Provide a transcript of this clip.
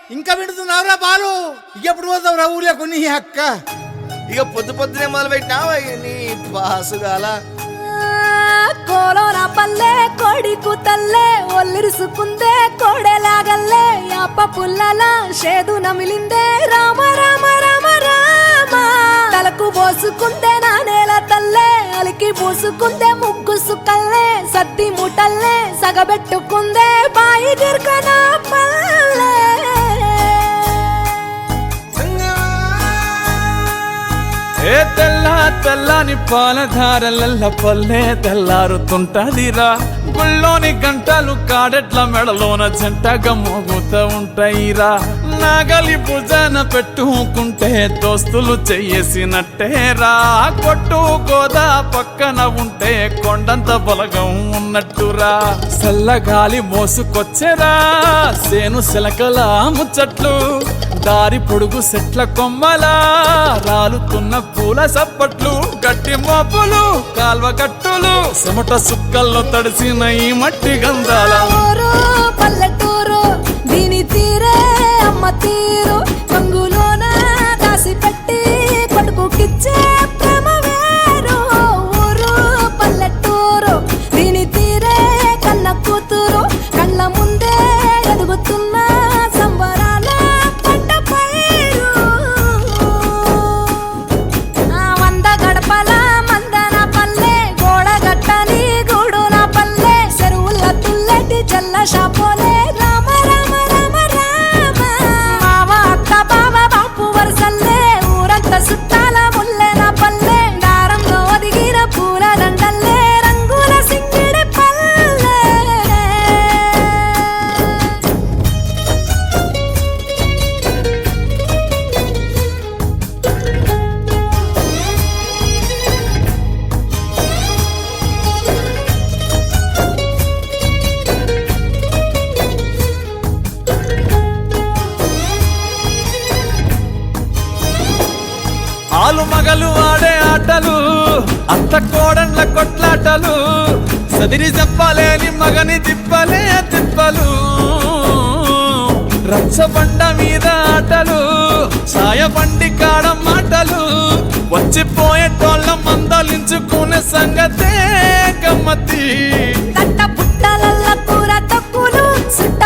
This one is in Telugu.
ఇంకా వింటున్నావురా బాలు? ఎప్పుడు పోతావురా ఊర్లో కొన్ని అక్క? ఇక పొద్దు పొద్దునే మొదలు పెట్టినావా నీ పాసుగాల? కోలోన పల్లె కోడి కూతల్లే ఒల్లిరుసుకుందే కోడెలాగల్లే యాప పుల్లల షేదు నమిలిందే రామ రామ రామ రామ తలకు పోసుకుందే నా నేల తల్లే అలికి పూసుకుందే ముగ్గు సుక్కల్లే సత్తి ముటల్లే సగబెట్టుకుందే బాయి గిర్కన పల్లె ఏ తెల్ల తెల్లని పాలధారలల్ల పల్లె తెల్లారుతుంటదిరా గుళ్ళోని గంటలు కాడెట్ల మెడలోన జంటగా మోగుతూ ఉంటాయిరా నాగలి భుజాన పెట్టుకుంటే దోస్తులు చెయ్యేసినట్టేరా కొట్టు గోదా పక్కన ఉంటే కొండంత బలగం ఉన్నట్టురా చల్లగాలి మోసుకొచ్చెరా సేను శిలకల ముచ్చట్లు దారి పొడుగు సెట్ల కొమ్మలా రాలుతున్న పూల సప్పట్లు గట్టి మోపులు కాల్వ కట్టులు చెమట సుక్కల్లో తడిసిన ఈ మట్టి గంధాల పల్లెటూరు దీని తీరే అమ్మ తీరు కంగులోన దాసి పెట్టి కొడుకుకిచ్చే ప్రేమ వేరు ఊరు పల్లెటూరు దీని తీరే కన్న కూతురు కళ్ళ ముందే ఎదుగుతున్న సంబరాల పంట పైరు వంద గడపల మందన పల్లె గోడ గట్టని గూడున పల్లె చెరువుల తుల్లటి జల్ల షాపోలే రామ రామ రామ రామ మావ అక్క బావ బాపు వరసల్లే ఊరంతా సుట్టాల ముల్లెన పల్లె దారంలో ఒదిగిన పూల దండల్లే రంగుల సింగిడి పల్లె ఆలు మగలు ఆడే ఆటలు అత్త కోడళ్ళ కొట్లాటలు సదిరి చెప్పలేని మగని తిప్పలే తిప్పలు రచ్చబండ మీద ఆటలు సాయబండి కాడ మాటలు వచ్చిపోయేటోళ్ళ మందలించుకునే సంగతే గమ్మతి తట్ట పుట్టలల్ల కూర తక్కులు సుట్ట